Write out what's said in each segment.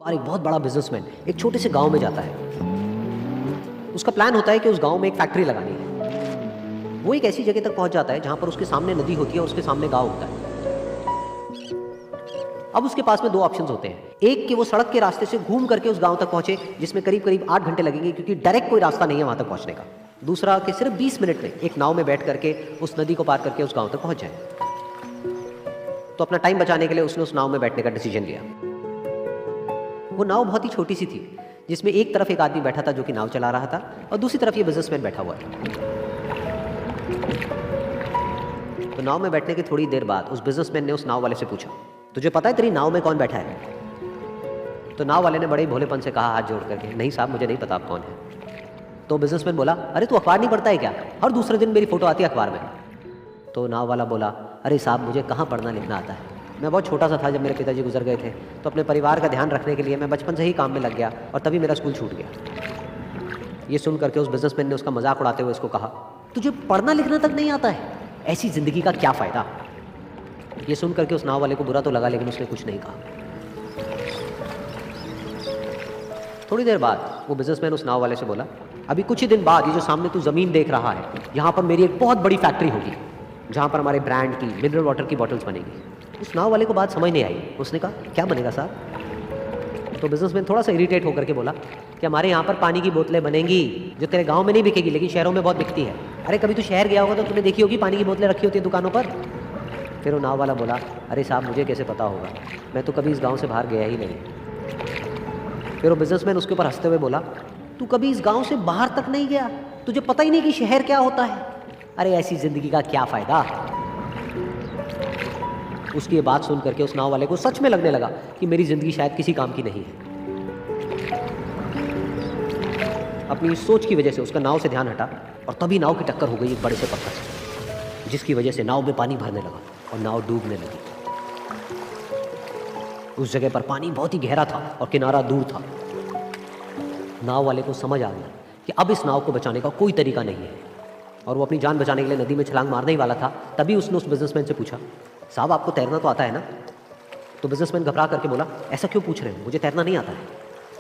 और एक बहुत बड़ा बिजनेसमैन एक छोटे से गांव में जाता है। उसका प्लान होता है कि उस गांव में एक फैक्ट्री लगानी है। वो एक ऐसी जगह तक पहुंच जाता है जहां पर उसके सामने नदी होती है और उसके सामने गांव होता है। अब उसके पास में दो ऑप्शंस होते हैं, एक कि वो सड़क के रास्ते से घूम करके उस गांव तक पहुंचे जिसमें करीब करीब 8 घंटे लगेंगे क्योंकि डायरेक्ट कोई रास्ता नहीं है वहां तक पहुंचने का। दूसरा कि सिर्फ 20 मिनट में एक नाव में बैठ करके उस नदी को पार करके उस गांव तक पहुंच जाए। तो अपना टाइम बचाने के लिए उसने उस नाव में बैठने का डिसीजन लिया। वो नाव बहुत ही छोटी सी थी जिसमें एक तरफ एक आदमी बैठा था जो कि नाव चला रहा था और दूसरी तरफ ये बिजनेसमैन बैठा हुआ था। तो नाव में बैठने की थोड़ी देर बाद उस बिजनेसमैन ने उस नाव वाले से पूछा, तुझे पता है तेरी नाव में कौन बैठा है? तो नाव वाले ने बड़े ही भोलेपन से कहा हाथ जोड़ करके, नहीं साहब मुझे नहीं पता आप कौन है। तो बिजनेसमैन बोला, अरे तू अखबार नहीं पढ़ता है क्या? हर दूसरे दिन मेरी फोटो आती है अखबार में। तो नाव वाला बोला, अरे साहब मुझे कहाँ पढ़ना लिखना आता है, मैं बहुत छोटा सा था जब मेरे पिताजी गुजर गए थे, तो अपने परिवार का ध्यान रखने के लिए मैं बचपन से ही काम में लग गया और तभी मेरा स्कूल छूट गया। ये सुन करके उस बिजनेसमैन ने उसका मजाक उड़ाते हुए उसको कहा, तुझे पढ़ना लिखना तक नहीं आता है, ऐसी जिंदगी का क्या फ़ायदा? ये सुन करके उस नाव वाले को बुरा तो लगा लेकिन उसने कुछ नहीं कहा। थोड़ी देर बाद वो बिजनेसमैन उस नाव वाले से बोला, अभी कुछ ही दिन बाद ये जो सामने तू ज़मीन देख रहा है, यहाँ पर मेरी एक बहुत बड़ी फैक्ट्री होगी जहाँ पर हमारे ब्रांड की मिनरल वाटर की बॉटल्स बनेगी। उस नाव वाले को बात समझ नहीं आई। उसने कहा, क्या बनेगा साहब? तो बिजनेसमैन थोड़ा सा इरिटेट होकर के बोला कि हमारे यहाँ पर पानी की बोतलें बनेंगी जो तेरे गांव में नहीं बिकेगी लेकिन शहरों में बहुत बिकती है। अरे कभी तू शहर गया होगा तो तूने देखी होगी पानी की बोतलें रखी होती है दुकानों पर। फिर वो नाव वाला बोला, अरे साहब मुझे कैसे पता होगा, मैं तो कभी इस गाँव से बाहर गया ही नहीं। फिर वो बिजनेसमैन उसके ऊपर हंसते हुए बोला, तू कभी इस गाँव से बाहर तक नहीं गया, तुझे पता ही नहीं कि शहर क्या होता है? अरे ऐसी जिंदगी का क्या फ़ायदा? उसकी ये बात सुन करके उस नाव वाले को सच में लगने लगा कि मेरी ज़िंदगी शायद किसी काम की नहीं है। अपनी इस सोच की वजह से उसका नाव से ध्यान हटा और तभी नाव की टक्कर हो गई एक बड़े से पत्थर से, जिसकी वजह से नाव में पानी भरने लगा और नाव डूबने लगी। उस जगह पर पानी बहुत ही गहरा था और किनारा दूर था। नाव वाले को समझ आ गया कि अब इस नाव को बचाने का कोई तरीका नहीं है और वो अपनी जान बचाने के लिए नदी में छलांग मारने ही वाला था। तभी उसने उस बिजनेसमैन से पूछा, साहब आपको तैरना तो आता है ना? तो बिजनेसमैन घबरा करके बोला, ऐसा क्यों पूछ रहे हो, मुझे तैरना नहीं आता है।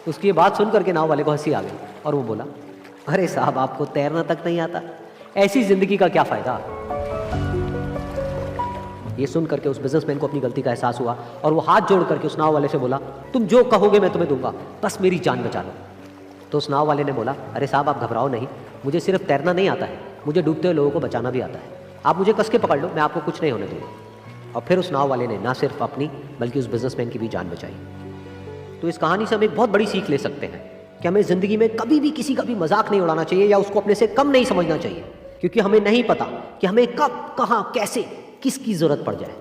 उसकी ये बात सुन करके नाव वाले को हंसी आ गई और वो बोला, अरे साहब आपको तैरना तक नहीं आता, ऐसी जिंदगी का क्या फ़ायदा? ये सुन करके उस बिजनेसमैन को अपनी गलती का एहसास हुआ और वो हाथ जोड़ करके उस नाव वाले से बोला, तुम जो कहोगे मैं तुम्हें दूंगा, बस मेरी जान बचा लो। तो उस नाव वाले ने बोला, अरे साहब आप घबराओ नहीं, मुझे सिर्फ तैरना नहीं आता है, मुझे डूबते हुए लोगों को बचाना भी आता है। आप मुझे कस के पकड़ लो, मैं आपको कुछ नहीं होने दूंगा। और फिर उस नाव वाले ने ना सिर्फ अपनी बल्कि उस बिजनेसमैन की भी जान बचाई। तो इस कहानी से हम एक बहुत बड़ी सीख ले सकते हैं कि हमें ज़िंदगी में कभी भी किसी का भी मजाक नहीं उड़ाना चाहिए या उसको अपने से कम नहीं समझना चाहिए, क्योंकि हमें नहीं पता कि हमें कब, कहाँ, कैसे, किसकी ज़रूरत पड़ जाए।